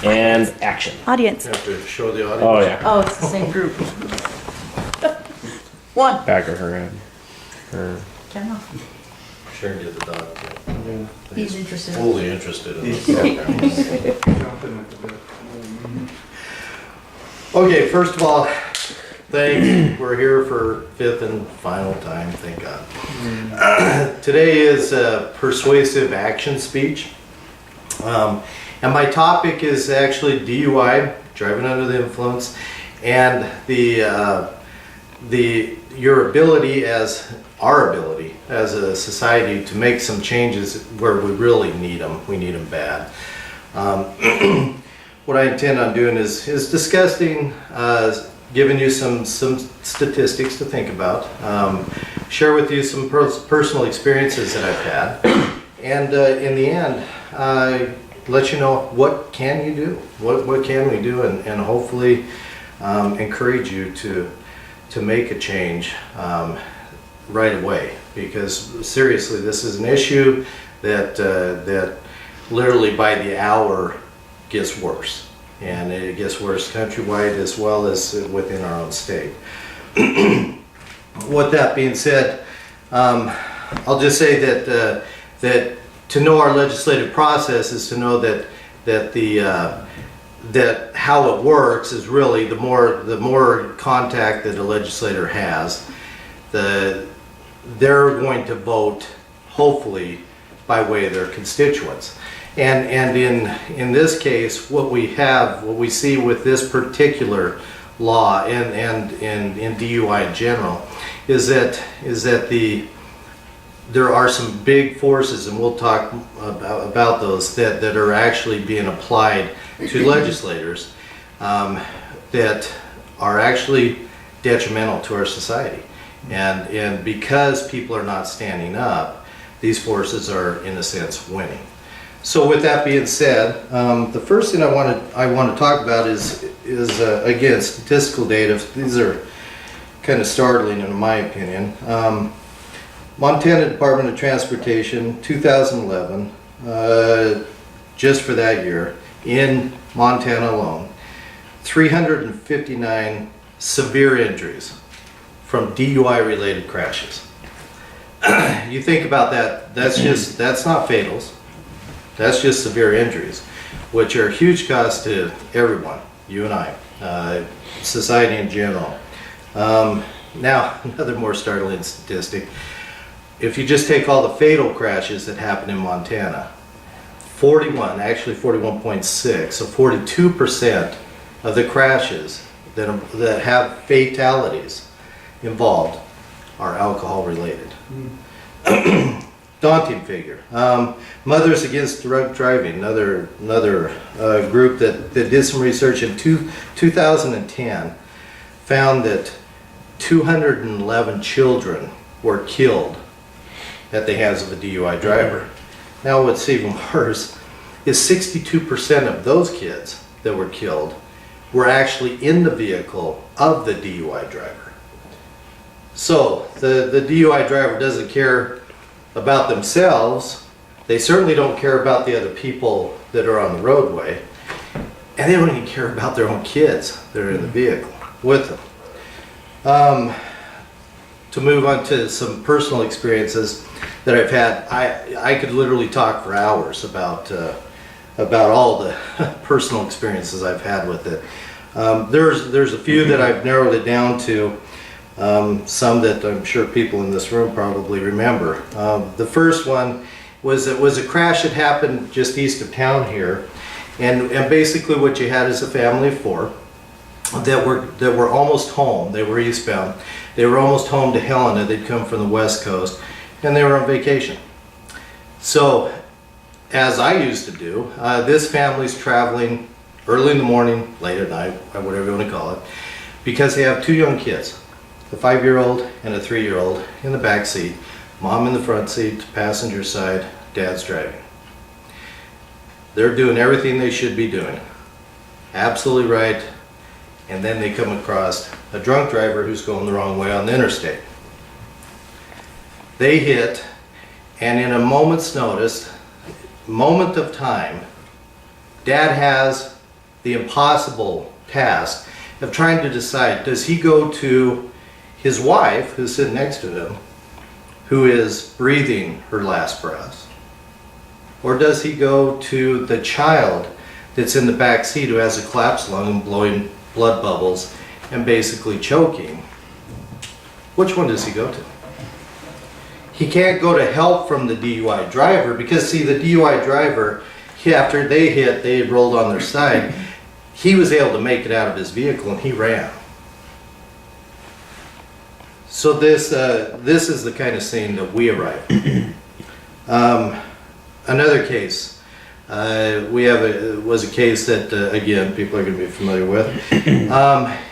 And action. Audience. Have to show the audience. Oh yeah. Oh, it's the same group. One. Back of her head. Her. Camera. Sharon did the dog. He's interested. Fully interested in this program. Okay, first of all, thanks. We're here for fifth and final time, thank God. Today is a persuasive action speech. And my topic is actually DUI, driving under the influence, and your ability as our ability as a society to make some changes where we really need them. We need them bad. What I intend on doing is discussing, giving you some statistics to think about, share with you some personal experiences that I've had, and in the end, let you know what can you do, what can we do, and hopefully encourage you to make a change right away, because seriously, this is an issue that literally by the hour gets worse, and it gets worse countrywide as well as within our own state. With that being said, I'll just say that to know our legislative process is to know that how it works is really the more contact that a legislator has, they're going to vote hopefully by way of their constituents. And in this case, what we see with this particular law and in DUI in general is that there are some big forces, and we'll talk about those that are actually being applied to legislators that are actually detrimental to our society. And because people are not standing up, these forces are in a sense winning. So with that being said, the first thing I want to talk about is again statistical data. These are kind of startling in my opinion. Montana Department of Transportation, 2011, just for that year, in Montana alone, 359 severe injuries from DUI-related crashes. You think about that, that's not fatals. That's just severe injuries, which are a huge cost to everyone, you and I, society in general. Now, another more startling statistic. If you just take all the fatal crashes that happen in Montana, 41.6, so 42% of the crashes that have fatalities involved are alcohol related. Daunting figure. Mothers Against Drug Driving, another group that did some research in 2010, found that 211 children were killed at the hands of a DUI driver. Now what's even worse is 62% of those kids that were killed were actually in the vehicle of the DUI driver. So the DUI driver doesn't care about themselves, they certainly don't care about the other people that are on the roadway, and they don't even care about their own kids that are in the vehicle with them. To move on to some personal experiences that I've had, I could literally talk for hours about all the personal experiences I've had with it. There's a few that I've narrowed it down to, some that I'm sure people in this room probably remember. The first one was a crash that happened just east of town here, and basically what you had is a family of four that were almost home. They were eastbound. They were almost home to Helena. They'd come from the West Coast, and they were on vacation. So, as I used to do, this family's traveling early in the morning, late at night, whatever you want to call it, because they have two young kids, a 5-year-old and a 3-year-old in the back seat, mom in the front seat, passenger side, dad's driving. They're doing everything they should be doing. Absolutely right. And then they come across a drunk driver who's going the wrong way on the interstate. They hit, And in a moment's notice, moment of time, Dad has the impossible task of trying to decide, does he go to his wife, who's sitting next to him, who is breathing her last breaths? Or does he go to the child that's in the back seat who has a collapsed lung and blowing blood bubbles and basically choking? Which one does he go to? He can't go to help from the DUI driver because, see, the DUI driver, after they hit, they had rolled on their side. He was able to make it out of his vehicle and he ran. So this is the kind of scene that we arrived at. Another case. Was a case that again people are going to be familiar with.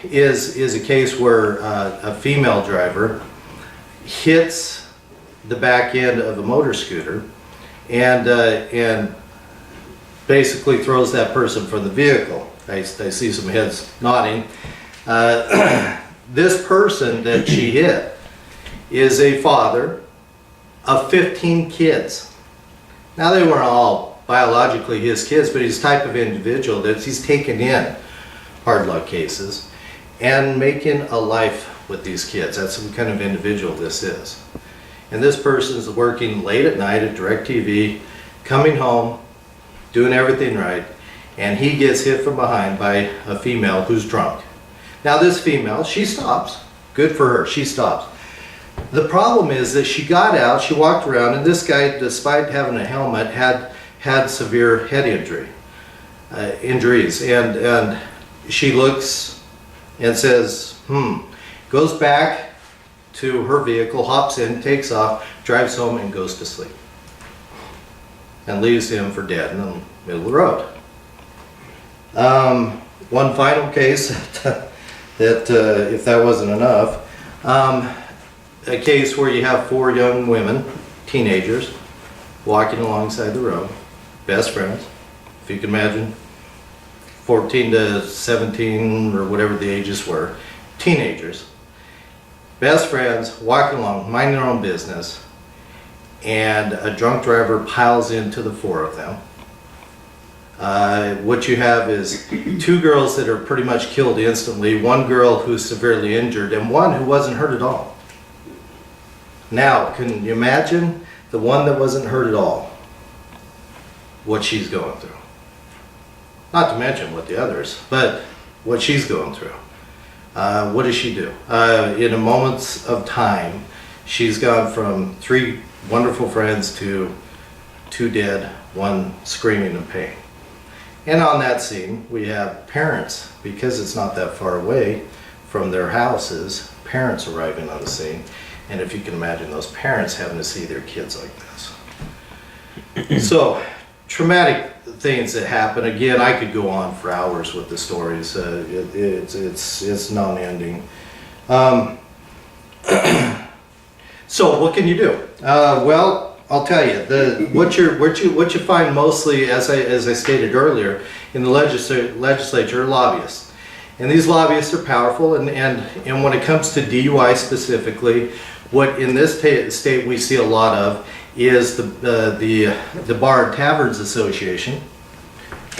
Is a case where a female driver hits the back end of a motor scooter and basically throws that person from the vehicle. I see some heads nodding. This person that she hit is a father of 15 kids. Now, they weren't all biologically his kids, but he's the type of individual that he's taken in hard luck cases and making a life with these kids. That's the kind of individual this is. And this person is working late at night at DirecTV, coming home, doing everything right, and he gets hit from behind by a female who's drunk. Now, this female, she stops. Good for her, she stops. The problem is that she got out, she walked around, and this guy, despite having a helmet, had severe head injuries. And she looks and says, goes back to her vehicle, hops in, takes off, drives home, and goes to sleep. And leaves him for dead in the middle of the road. One final case that if that wasn't enough, a case where you have 4 young women, teenagers, walking alongside the road, best friends, if you can imagine, 14 to 17 or whatever the ages were, teenagers, best friends, walking along, minding their own business, and a drunk driver piles into the 4 of them. What you have is 2 girls that are pretty much killed instantly, 1 girl who's severely injured, and 1 who wasn't hurt at all. Now, can you imagine the one that wasn't hurt at all, what she's going through? Not to mention what the others, but what she's going through. What does she do? In a moment of time, she's gone from 3 wonderful friends to 2 dead, 1 screaming in pain. And on that scene, we have parents, because it's not that far away from their houses, parents arriving on the scene. And if you can imagine those parents having to see their kids like this. So, traumatic things that happen. Again, I could go on for hours with the stories. It's non-ending. So, what can you do? Well, I'll tell you. What you find mostly, as I stated earlier, in the legislature are lobbyists. And these lobbyists are powerful, and when it comes to DUI specifically, what in this state we see a lot of is the Bar and Taverns Association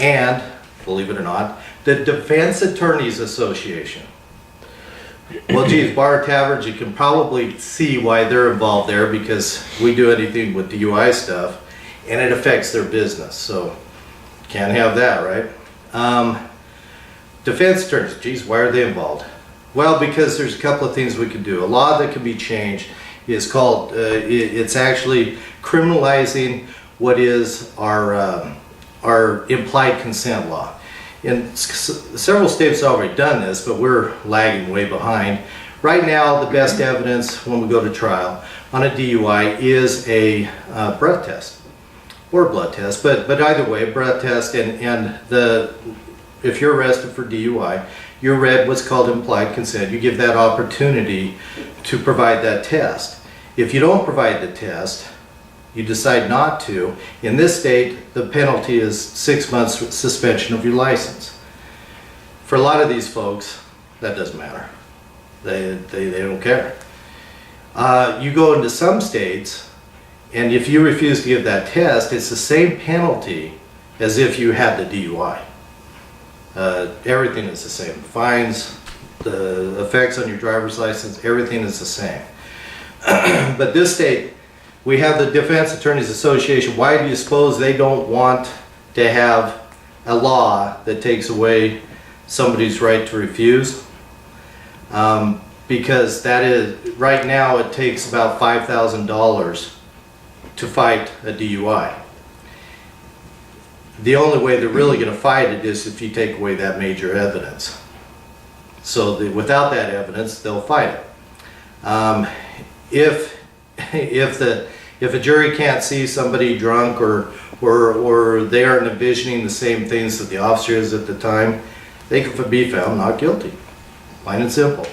and, believe it or not, the Defense Attorneys Association. Well, geez, Bar and Taverns, you can probably see why they're involved there, because we do anything with DUI stuff and it affects their business, so can't have that, right? Defense attorneys, geez, why are they involved? Well, because there's a couple of things we can do. A law that can be changed is called, it's actually criminalizing what is our implied consent law. And several states have already done this, but we're lagging way behind. Right now, the best evidence when we go to trial on a DUI is a breath test or blood test, but either way, a breath test, and if you're arrested for DUI, you're read what's called implied consent. You give that opportunity to provide that test. If you don't provide the test, you decide not to, in this state, the penalty is 6 months suspension of your license. For a lot of these folks, that doesn't matter. They don't care. You go into some states, And if you refuse to give that test, it's the same penalty as if you had the DUI. Everything is the same. Fines, the effects on your driver's license, everything is the same. But this state, we have the Defense Attorneys Association. Why do you suppose they don't want to have a law that takes away somebody's right to refuse? Because that is, right now it takes about $5,000 to fight a DUI. The only way they're really going to fight it is if you take away that major evidence. So without that evidence, they'll fight it. If a jury can't see somebody drunk or they aren't envisioning the same things that the officer is at the time, they can be found not guilty. Plain and simple.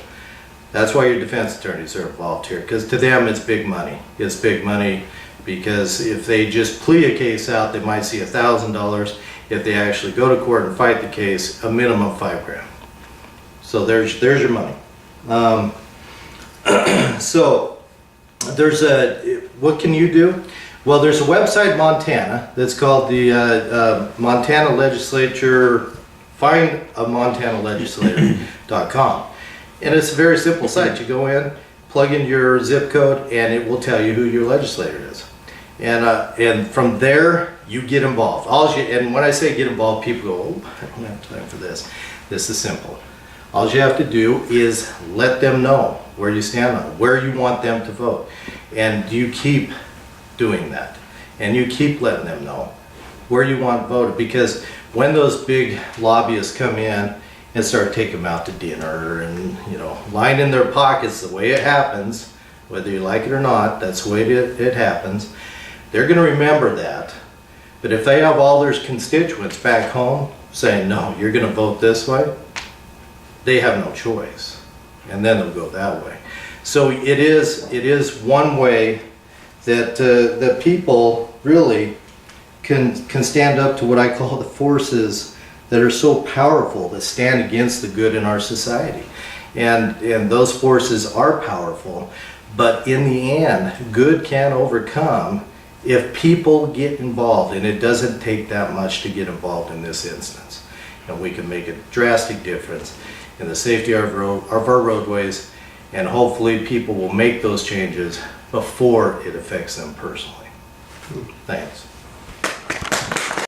That's why your defense attorneys are involved here, because to them it's big money. It's big money because if they just plea a case out, they might see $1,000. If they actually go to court and fight the case, a minimum $5 grand. So there's your money. So there's what can you do? Well, there's a website in Montana that's called the Montana Legislature, findamontana.legislator.com. And it's a very simple site. You go in, plug in your zip code, and it will tell you who your legislator is. And from there, you get involved. And when I say get involved, people go, oh, I don't have time for this. This is simple. All you have to do is let them know where you stand on it, where you want them to vote. And you keep doing that. And you keep letting them know where you want voted. Because when those big lobbyists come in and start taking them out to dinner and, line in their pockets the way it happens, whether you like it or not, that's the way it happens, they're going to remember that. But if they have all their constituents back home saying, no, you're going to vote this way, they have no choice. And then they'll go that way. So it is one way that people really can stand up to what I call the forces that are so powerful that stand against the good in our society. And those forces are powerful, but in the end, good can overcome if people get involved, and it doesn't take that much to get involved in this instance. And we can make a drastic difference in the safety of our roadways, and hopefully people will make those changes before it affects them personally. Thanks.